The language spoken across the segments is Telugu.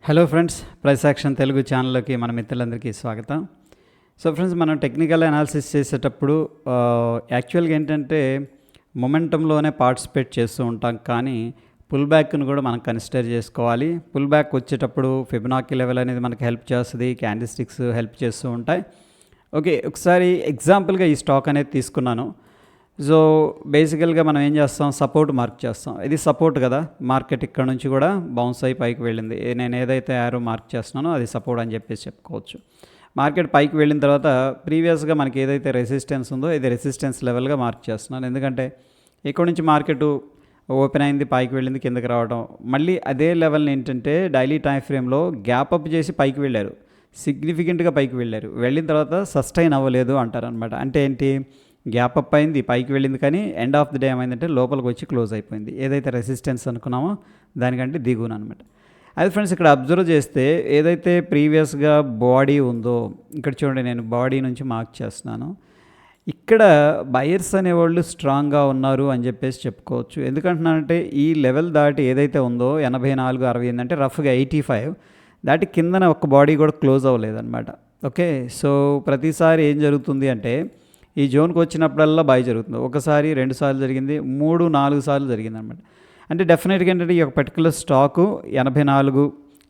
Hello friends, price action Telugu ఛానల్లోకి మన మిత్రులందరికీ స్వాగతం. సో ఫ్రెండ్స్, మనం టెక్నికల్ అనాలిసిస్ చేసేటప్పుడు యాక్చువల్గా ఏంటంటే మొమెంటంలోనే పార్టిసిపేట్ చేస్తూ ఉంటాం, కానీ పుల్ బ్యాక్ను కూడా మనం కన్సిడర్ చేసుకోవాలి. పుల్ బ్యాక్ వచ్చేటప్పుడు ఫిబొనాకీ లెవెల్ అనేది మనకు హెల్ప్ చేస్తుంది, క్యాండిల్ స్టిక్స్ హెల్ప్ చేస్తూ ఉంటాయి. ఓకే, ఒకసారి ఎగ్జాంపుల్గా ఈ స్టాక్ అనేది తీసుకున్నాను. సో బేసికల్గా మనం ఏం చేస్తాం, సపోర్ట్ మార్క్ చేస్తాం. ఇది సపోర్ట్ కదా, మార్కెట్ ఇక్కడ నుంచి కూడా బౌన్స్ అయి పైకి వెళ్ళింది. నేను ఏదైతే యారో మార్క్ చేస్తున్నానో అది సపోర్ట్ అని చెప్పేసి చెప్పుకోవచ్చు. మార్కెట్ పైకి వెళ్ళిన తర్వాత ప్రీవియస్గా మనకి ఏదైతే రెసిస్టెన్స్ ఉందో ఇది రెసిస్టెన్స్ లెవెల్గా మార్క్ చేస్తున్నాను. ఎందుకంటే ఇక్కడ నుంచి మార్కెట్ ఓపెన్ అయింది, పైకి వెళ్ళింది, కిందకి రావడం, మళ్ళీ అదే లెవెల్ని ఏంటంటే డైలీ టైం ఫ్రేమ్లో గ్యాప్ అప్ చేసి పైకి వెళ్ళారు, సిగ్నిఫికెంట్గా పైకి వెళ్ళారు. వెళ్ళిన తర్వాత సస్టైన్ అవ్వలేదు అంటారనమాట. అంటే ఏంటి, గ్యాప్ అప్ అయింది, పైకి వెళ్ళింది, కానీ ఎండ్ ఆఫ్ ది డే ఏమైందంటే లోపలికి వచ్చి క్లోజ్ అయిపోయింది. ఏదైతే రెసిస్టెన్స్ అనుకున్నామో దానికంటే దిగువన అనమాట. అది ఫ్రెండ్స్, ఇక్కడ అబ్జర్వ్ చేస్తే ఏదైతే ప్రీవియస్గా బాడీ ఉందో, ఇక్కడ చూడండి, నేను బాడీ నుంచి మార్క్ చేస్తున్నాను. ఇక్కడ బయర్స్ అనేవాళ్ళు స్ట్రాంగ్గా ఉన్నారు అని చెప్పేసి చెప్పుకోవచ్చు. ఎందుకంటున్నానంటే ఈ లెవెల్ దాటి ఏదైతే ఉందో 84, 60 అంటే రఫ్గా 85 దాటి కిందన ఒక బాడీ కూడా క్లోజ్ అవ్వలేదన్నమాట. ఓకే, సో ప్రతిసారి ఏం జరుగుతుంది అంటే ఈ జోన్కి వచ్చినప్పుడల్లా బై జరుగుతుంది. ఒకసారి, 2 సార్లు జరిగింది, 3, 4 సార్లు జరిగింది అనమాట. అంటే డెఫినెట్గా ఏంటంటే ఈ ఒక పర్టికులర్ స్టాకు 84,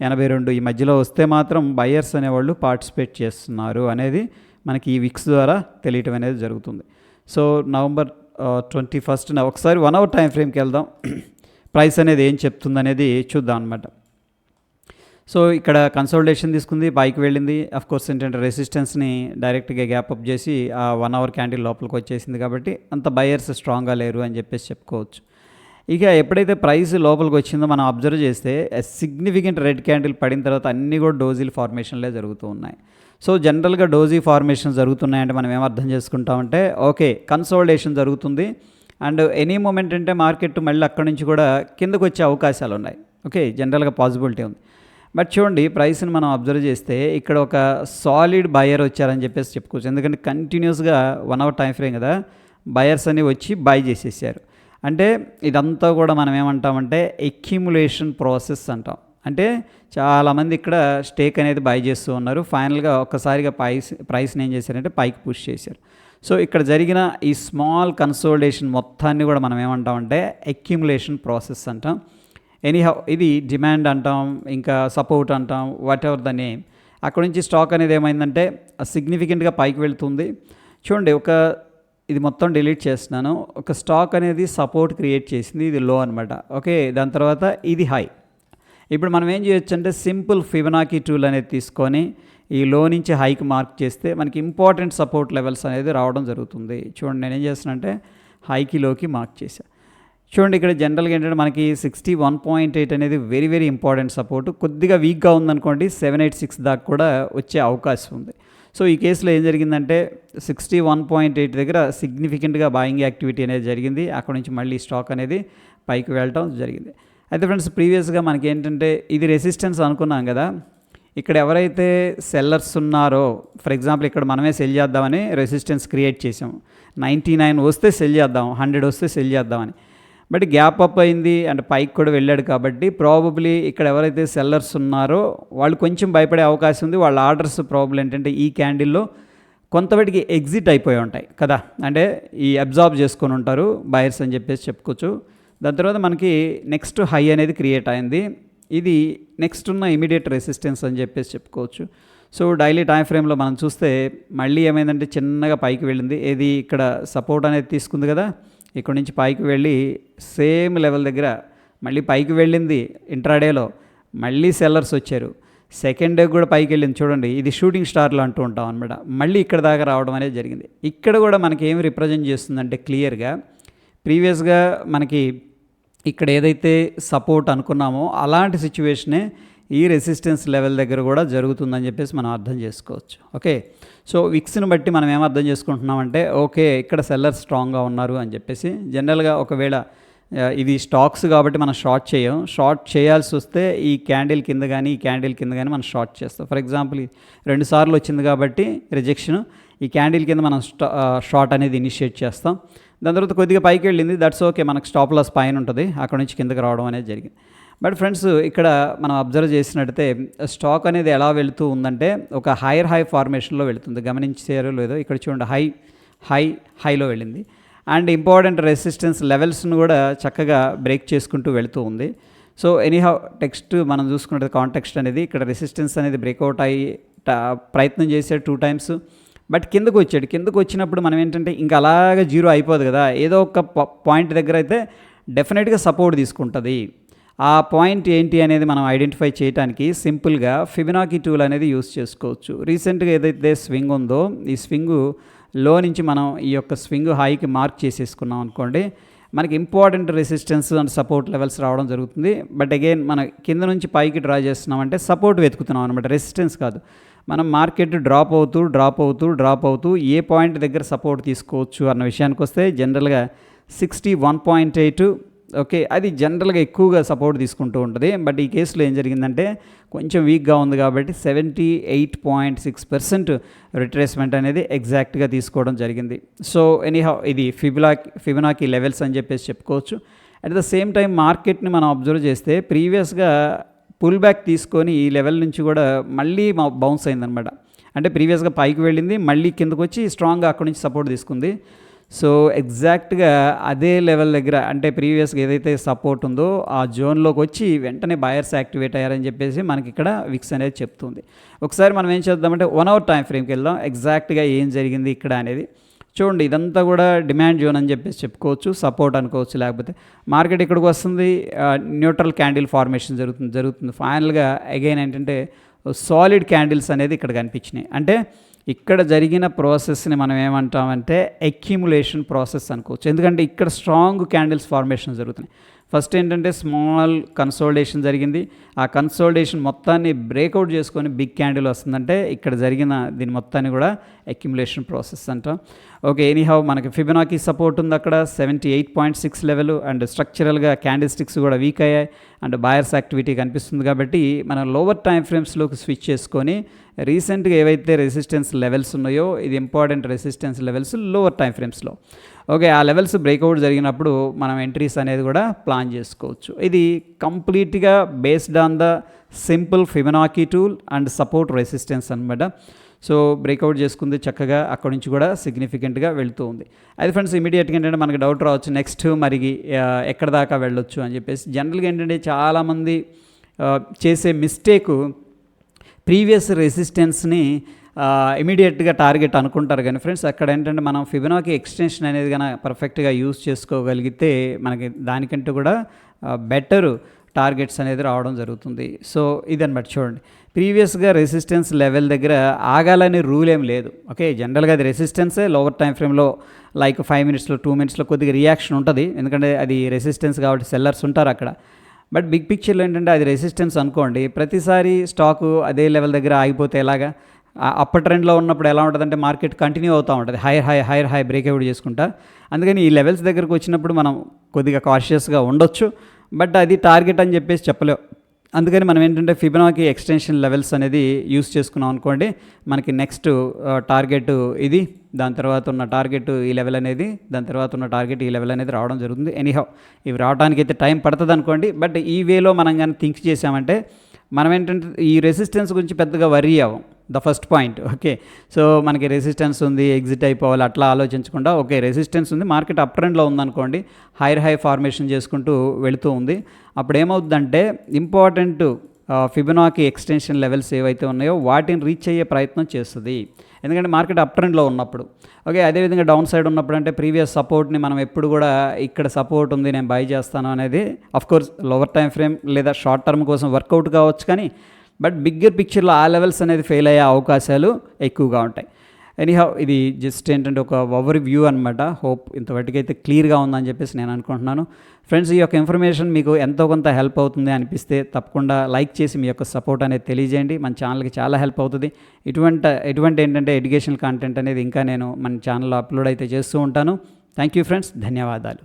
82 ఈ మధ్యలో వస్తే మాత్రం బయర్స్ అనేవాళ్ళు పార్టిసిపేట్ చేస్తున్నారు అనేది మనకి ఈ విక్స్ ద్వారా తెలియటం అనేది జరుగుతుంది. సో నవంబర్ 21 ఒకసారి 1 అవర్ టైం ఫ్రేమ్కి వెళ్దాం, ప్రైస్ అనేది ఏం చెప్తుంది అనేది చూద్దాం అనమాట. సో ఇక్కడ కన్సోలిడేషన్ తీసుకుంది, పైకి వెళ్ళింది. కోర్స్ ఏంటంటే రెసిస్టెన్స్ని డైరెక్ట్గా గ్యాప్ అప్ చేసి ఆ 1 అవర్ క్యాండిల్ లోపలికి వచ్చేసింది, కాబట్టి అంత బయర్స్ స్ట్రాంగ్గా లేరు అని చెప్పేసి చెప్పుకోవచ్చు. ఇక ఎప్పుడైతే ప్రైస్ లోపలికి వచ్చిందో మనం అబ్జర్వ్ చేస్తే సిగ్నిఫికెంట్ రెడ్ క్యాండిల్ పడిన తర్వాత అన్నీ కూడా డోజీల ఫార్మేషన్లే జరుగుతూ ఉన్నాయి. సో జనరల్గా డోజీ ఫార్మేషన్ జరుగుతున్నాయంటే మనం ఏమర్థం చేసుకుంటామంటే, ఓకే, కన్సోలిడేషన్ జరుగుతుంది అండ్ ఎనీ మూమెంట్ అంటే మార్కెట్ మళ్ళీ అక్కడి నుంచి కూడా కిందకు వచ్చే అవకాశాలు ఉన్నాయి. ఓకే, జనరల్గా పాసిబిలిటీ ఉంది. బట్ చూడండి, ప్రైస్ని మనం అబ్జర్వ్ చేస్తే ఇక్కడ ఒక సాలిడ్ బయర్ వచ్చారని చెప్పేసి చెప్పుకోవచ్చు. ఎందుకంటే కంటిన్యూస్గా 1 అవర్ టైం ఫ్రేమ్ కదా, బయర్స్ అని వచ్చి బై చేసేసారు. అంటే ఇదంతా కూడా మనం ఏమంటామంటే ఎక్యుములేషన్ ప్రాసెస్ అంటాం. అంటే చాలామంది ఇక్కడ స్టేక్ అనేది బై చేస్తూ ఉన్నారు. ఫైనల్గా ఒక్కసారిగా ప్రైస్ని ఏం చేశారంటే పైకి పుష్ చేశారు. సో ఇక్కడ జరిగిన ఈ స్మాల్ కన్సోలిడేషన్ మొత్తాన్ని కూడా మనం ఏమంటామంటే ఎక్యుములేషన్ ప్రాసెస్ అంటాం. ఎనీహౌ ఇది డిమాండ్ అంటాం, ఇంకా సపోర్ట్ అంటాం, వాట్ ఎవర్ ద నేమ్. అక్కడ నుంచి స్టాక్ అనేది ఏమైందంటే సిగ్నిఫికెంట్గా పైకి వెళ్తుంది. చూడండి, ఇది మొత్తం డిలీట్ చేస్తున్నాను. ఒక స్టాక్ అనేది సపోర్ట్ క్రియేట్ చేసింది, ఇది లో అనమాట. ఓకే, దాని తర్వాత ఇది హై. ఇప్పుడు మనం ఏం చేయొచ్చు అంటే సింపుల్ ఫిబొనాకీ టూల్ అనేది తీసుకొని ఈ లో నుంచి హైకి మార్క్ చేస్తే మనకి ఇంపార్టెంట్ సపోర్ట్ లెవెల్స్ అనేది రావడం జరుగుతుంది. చూడండి, నేను ఏం చేస్తున్నానంటే హైకి లోకి మార్క్ చేశాను. చూడండి, ఇక్కడ జనరల్గా ఏంటంటే మనకి 61.8 అనేది వెరీ వెరీ ఇంపార్టెంట్ సపోర్ట్. కొద్దిగా వీక్గా ఉందనుకోండి 786 దాకా కూడా వచ్చే అవకాశం ఉంది. సో ఈ కేసులో ఏం జరిగిందంటే 61.8 దగ్గర సిగ్నిఫికెంట్గా బాయింగ్ యాక్టివిటీ అనేది జరిగింది. అక్కడ నుంచి మళ్ళీ స్టాక్ అనేది పైకి వెళ్ళటం జరిగింది. అయితే ఫ్రెండ్స్, ప్రీవియస్గా మనకి ఏంటంటే ఇది రెసిస్టెన్స్ అనుకున్నాం కదా, ఇక్కడ ఎవరైతే సెల్లర్స్ ఉన్నారో, ఫర్ ఎగ్జాంపుల్ ఇక్కడ మనమే సెల్ చేద్దామని రెసిస్టెన్స్ క్రియేట్ చేసాం. 99 వస్తే సెల్ చేద్దాం, 100 వస్తే సెల్ చేద్దామని. బట్ గ్యాప్ అప్ అయింది అండ్ పైకి కూడా వెళ్ళాడు, కాబట్టి ప్రాబబ్లీ ఇక్కడ ఎవరైతే సెల్లర్స్ ఉన్నారో వాళ్ళు కొంచెం భయపడే అవకాశం ఉంది. వాళ్ళ ఆర్డర్స్ ప్రాబబ్లీ ఏంటంటే ఈ క్యాండిల్లో కొంతవరకు ఎగ్జిట్ అయిపోయి ఉంటాయి కదా, అంటే ఈ అబ్జార్బ్ చేసుకొని ఉంటారు బయర్స్ అని చెప్పేసి చెప్పుకోవచ్చు. దాని తర్వాత మనకి నెక్స్ట్ హై అనేది క్రియేట్ అయింది. ఇది నెక్స్ట్ ఉన్న ఇమీడియట్ రెసిస్టెన్స్ అని చెప్పేసి చెప్పుకోవచ్చు. సో డైలీ టైం ఫ్రేమ్లో మనం చూస్తే మళ్ళీ ఏమైందంటే చిన్నగా పైకి వెళ్ళింది. ఇది ఇక్కడ సపోర్ట్ అనేది తీసుకుంది కదా, ఇక్కడ నుంచి పైకి వెళ్ళి సేమ్ లెవెల్ దగ్గర మళ్ళీ పైకి వెళ్ళింది. ఇంట్రాడేలో మళ్ళీ సెల్లర్స్ వచ్చారు. సెకండ్ డే కూడా పైకి వెళ్ళింది. చూడండి, ఇది షూటింగ్ స్టార్లు అంటూ ఉంటాం అనమాట. మళ్ళీ ఇక్కడ దాకా రావడం అనేది జరిగింది. ఇక్కడ కూడా మనకి ఏమి రిప్రజెంట్ చేస్తుందంటే క్లియర్గా ప్రీవియస్గా మనకి ఇక్కడ ఏదైతే సపోర్ట్ అనుకున్నామో అలాంటి సిచ్యువేషనే ఈ రెసిస్టెన్స్ లెవెల్ దగ్గర కూడా జరుగుతుందని చెప్పేసి మనం అర్థం చేసుకోవచ్చు. ఓకే, సో విక్స్ని బట్టి మనం ఏం అర్థం చేసుకుంటున్నామంటే, ఓకే, ఇక్కడ సెల్లర్స్ స్ట్రాంగ్గా ఉన్నారు అని చెప్పేసి. జనరల్గా ఒకవేళ ఇది స్టాక్స్ కాబట్టి మనం షార్ట్ చేయాల్సి వస్తే ఈ క్యాండిల్ కింద కానీ ఈ క్యాండిల్ కింద కానీ మనం షార్ట్ చేస్తాం. ఫర్ ఎగ్జాంపుల్ 2 సార్లు వచ్చింది కాబట్టి రిజెక్షన్, ఈ క్యాండిల్ కింద మనం షార్ట్ అనేది ఇనిషియేట్ చేస్తాం. దాని తర్వాత కొద్దిగా పైకి వెళ్ళింది, దట్స్ ఓకే, మనకు స్టాప్ లాస్ పైన ఉంటుంది, అక్కడ నుంచి కిందకి రావడం అనేది జరిగింది. బట్ ఫ్రెండ్స్ ఇక్కడ మనం అబ్జర్వ్ చేసినట్టయితే స్టాక్ అనేది ఎలా వెళుతూ ఉందంటే ఒక హై ఫార్మేషన్లో వెళుతుంది. గమనించారో లేదో ఇక్కడ చూడండి, హైలో వెళ్ళింది. అండ్ ఇంపార్టెంట్ రెసిస్టెన్స్ లెవెల్స్ను కూడా చక్కగా బ్రేక్ చేసుకుంటూ వెళుతూ ఉంది. సో ఎనీహౌ టెక్స్ట్ మనం చూసుకున్నట్టు కాంటెక్స్ట్ అనేది ఇక్కడ రెసిస్టెన్స్ అనేది బ్రేక్అవుట్ అయ్యి ప్రయత్నం చేశాడు 2 times. బట్ కిందకు వచ్చినప్పుడు మనం ఏంటంటే ఇంకా అలాగే జీరో అయిపోదు కదా, ఏదో ఒక పాయింట్ దగ్గర అయితే డెఫినెట్గా సపోర్ట్ తీసుకుంటుంది. ఆ పాయింట్ ఏంటి అనేది మనం ఐడెంటిఫై చేయడానికి సింపుల్గా ఫిబొనాకీ టూల్ అనేది యూస్ చేసుకోవచ్చు. రీసెంట్గా ఏదైతే స్వింగ్ ఉందో ఈ స్వింగ్ లో నుంచి మనం ఈ యొక్క స్వింగ్ హైకి మార్క్ చేసేసుకున్నాం అనుకోండి, మనకి important resistance and support levels రావడం జరుగుతుంది. బట్ అగైన్ మన కింద నుంచి పైకి డ్రా చేస్తున్నామంటే సపోర్ట్ వెతుకుతున్నాం అనమాట, రెసిస్టెన్స్ కాదు. మనం మార్కెట్ డ్రాప్ అవుతూ ఏ పాయింట్ దగ్గర సపోర్ట్ తీసుకోవచ్చు అన్న విషయానికి వస్తే జనరల్గా 61.8, ఓకే, అది జనరల్గా ఎక్కువగా సపోర్ట్ తీసుకుంటూ ఉంటుంది. బట్ ఈ కేసులో ఏం జరిగిందంటే కొంచెం వీక్గా ఉంది కాబట్టి 78.6% రిట్రేస్మెంట్ అనేది ఎగ్జాక్ట్గా తీసుకోవడం జరిగింది. సో ఎనీహౌ ఇది ఫిబొనాకీ లెవెల్స్ అని చెప్పేసి చెప్పుకోవచ్చు. అట్ ద సేమ్ టైం మార్కెట్ని మనం అబ్జర్వ్ చేస్తే ప్రీవియస్గా పుల్ బ్యాక్ తీసుకొని ఈ లెవెల్ నుంచి కూడా మళ్ళీ బౌన్స్ అయిందనమాట. అంటే ప్రీవియస్గా పైకి వెళ్ళింది, మళ్ళీ కిందకు వచ్చి స్ట్రాంగ్గా అక్కడి నుంచి సపోర్ట్ తీసుకుంది. సో ఎగ్జాక్ట్గా అదే లెవెల్ దగ్గర అంటే ప్రీవియస్గా ఏదైతే సపోర్ట్ ఉందో ఆ జోన్లోకి వచ్చి వెంటనే బయర్స్ యాక్టివేట్ అయ్యారని చెప్పేసి మనకి ఇక్కడ విక్స్ అనేది చెప్తుంది. ఒకసారి మనం ఏం చేద్దామంటే 1 hour టైం ఫ్రేమ్కి వెళ్దాం, ఎగ్జాక్ట్గా ఏం జరిగింది ఇక్కడ అనేది చూడండి. ఇదంతా కూడా డిమాండ్ జోన్ అని చెప్పేసి చెప్పుకోవచ్చు, సపోర్ట్ అనుకోవచ్చు. లేకపోతే మార్కెట్ ఇక్కడికి వస్తుంది, న్యూట్రల్ క్యాండిల్ ఫార్మేషన్ జరుగుతుంది. ఫైనల్గా అగైన్ ఏంటంటే సాలిడ్ క్యాండిల్స్ అనేది ఇక్కడ కనిపించినాయి. అంటే ఇక్కడ జరిగిన ప్రాసెస్ని మనం ఏమంటామంటే అక్యుములేషన్ ప్రాసెస్ అనుకోవచ్చు. ఎందుకంటే ఇక్కడ స్ట్రాంగ్ క్యాండిల్స్ ఫార్మేషన్ జరుగుతున్నాయి. ఫస్ట్ ఏంటంటే స్మాల్ కన్సోలిడేషన్ జరిగింది, ఆ కన్సోలిడేషన్ మొత్తాన్ని బ్రేక్అవుట్ చేసుకొని బిగ్ క్యాండిల్ వస్తుందంటే ఇక్కడ జరిగిన దీని మొత్తాన్ని కూడా అక్యుములేషన్ ప్రాసెస్ అంటాం. ఓకే, ఎనీహౌ మనకి ఫిబొనాకీ సపోర్ట్ ఉంది అక్కడ 78.6 లెవెల్. అండ్ స్ట్రక్చరల్గా క్యాండిల్ స్టిక్స్ కూడా వీక్ అయ్యాయి అండ్ బయర్స్ యాక్టివిటీ కనిపిస్తుంది. కాబట్టి మనం లోవర్ టైం ఫ్రేమ్స్లోకి స్విచ్ చేసుకొని రీసెంట్గా ఏవైతే రెసిస్టెన్స్ లెవెల్స్ ఉన్నాయో ఇది important resistance levels lower time ఫ్రేమ్స్లో, ఓకే, ఆ లెవెల్స్ బ్రేక్అవుట్ జరిగినప్పుడు మనం ఎంట్రీస్ అనేది కూడా ప్లాన్ చేసుకోవచ్చు. ఇది కంప్లీట్గా based on the simple Fibonacci tool and support resistance అనమాట. సో బ్రేక్అవుట్ చేసుకుంది చక్కగా, అక్కడి నుంచి కూడా సిగ్నిఫికెంట్గా వెళ్తూ ఉంది. అది ఫ్రెండ్స్ ఇమీడియట్గా ఏంటంటే మనకి డౌట్ రావచ్చు, నెక్స్ట్ మరి ఎక్కడ దాకా వెళ్ళొచ్చు అని చెప్పేసి. జనరల్గా ఏంటంటే చాలామంది చేసే మిస్టేకు ప్రీవియస్ రెసిస్టెన్స్ని ఇమీడియట్గా టార్గెట్ అనుకుంటారు. కానీ ఫ్రెండ్స్ అక్కడ ఏంటంటే మనం ఫిబొనాకీ ఎక్స్టెన్షన్ అనేది కనుక పర్ఫెక్ట్గా యూజ్ చేసుకోగలిగితే మనకి దానికంటే కూడా బెటరు టార్గెట్స్ అనేది రావడం జరుగుతుంది. సో ఇదన్నమాట చూడండి, ప్రీవియస్గా రెసిస్టెన్స్ లెవెల్ దగ్గర ఆగాలని రూల్ ఏం లేదు. ఓకే, జనరల్గా అది రెసిస్టెన్సే. లోవర్ టైం ఫ్రేమ్లో లైక్ 5 minutesలో 2 minutesలో కొద్దిగా రియాక్షన్ ఉంటుంది, ఎందుకంటే అది రెసిస్టెన్స్ కాబట్టి సెల్లర్స్ ఉంటారు అక్కడ. బట్ బిగ్ పిక్చర్లో ఏంటంటే అది రెసిస్టెన్స్ అనుకోండి, ప్రతిసారి స్టాకు అదే లెవెల్ దగ్గర ఆగిపోతే ఎలాగా? అప్పర్ ట్రెండ్లో ఉన్నప్పుడు ఎలా ఉంటుందంటే మార్కెట్ కంటిన్యూ అవుతూ ఉంటుంది, హైర్ హై బ్రేక్అవుట్ చేసుకుంటా. అందుకని ఈ లెవెల్స్ దగ్గరకు వచ్చినప్పుడు మనం కొద్దిగా కాషియస్గా ఉండొచ్చు, బట్ అది టార్గెట్ అని చెప్పేసి చెప్పలేం. అందుకని మనం ఏంటంటే ఫిబొనాకీ ఎక్స్టెన్షన్ లెవెల్స్ అనేది యూస్ చేసుకున్నాం అనుకోండి, మనకి నెక్స్ట్ టార్గెట్ ఇది, దాని తర్వాత ఉన్న టార్గెట్ ఈ లెవెల్ అనేది, దాని తర్వాత ఉన్న టార్గెట్ ఈ లెవెల్ అనేది రావడం జరుగుతుంది. ఎనీహౌ ఇవి రావడానికి అయితే టైం పడుతుంది అనుకోండి, బట్ ఈ వేలో మనం కానీ థింక్ చేసామంటే మనం ఏంటంటే ఈ రెసిస్టెన్స్ గురించి పెద్దగా వరీ అవ్వం. The first point, okay, so మనకి రెసిస్టెన్స్ ఉంది, ఎగ్జిట్ అయిపోవాలి అట్లా ఆలోచించకుండా, ఓకే రెసిస్టెన్స్ ఉంది, మార్కెట్ అప్ ట్రెండ్లో ఉందనుకోండి, హై ఫార్మేషన్ చేసుకుంటూ వెళుతూ ఉంది, అప్పుడు ఏమవుతుందంటే ఇంపార్టెంట్ ఫిబొనాకీ ఎక్స్టెన్షన్ లెవెల్స్ ఏవైతే ఉన్నాయో వాటిని రీచ్ అయ్యే ప్రయత్నం చేస్తుంది. ఎందుకంటే మార్కెట్ అప్ ట్రెండ్లో ఉన్నప్పుడు, ఓకే, అదేవిధంగా డౌన్ సైడ్ ఉన్నప్పుడు అంటే ప్రీవియస్ సపోర్ట్ని మనం ఎప్పుడు కూడా ఇక్కడ సపోర్ట్ ఉంది నేను బై చేస్తాను అనేది అఫ్కోర్స్ లోవర్ టైం ఫ్రేమ్ లేదా షార్ట్ టర్మ్ కోసం వర్కౌట్ కావచ్చు, కానీ బట్ బిగ్గర్ పిక్చర్లో ఆ లెవెల్స్ అనేది ఫెయిల్ అయ్యే అవకాశాలు ఎక్కువగా ఉంటాయి. ఎనీహౌ ఇది జస్ట్ ఏంటంటే ఒక ఓవర్ వ్యూ అనమాట. హోప్ ఇంతవరకైతే క్లియర్గా ఉందని చెప్పేసి నేను అనుకుంటున్నాను. ఫ్రెండ్స్, ఈ యొక్క ఇన్ఫర్మేషన్ మీకు ఎంతో కొంత హెల్ప్ అవుతుంది అనిపిస్తే తప్పకుండా లైక్ చేసి మీ యొక్క సపోర్ట్ అనేది తెలియజేయండి. మన ఛానల్కి చాలా హెల్ప్ అవుతుంది. ఇటువంటి ఏంటంటే ఎడ్యుకేషనల్ కంటెంట్ అనేది ఇంకా నేను మన ఛానల్లో అప్లోడ్ అయితే చేస్తూ ఉంటాను. థ్యాంక్ యూ ఫ్రెండ్స్, ధన్యవాదాలు.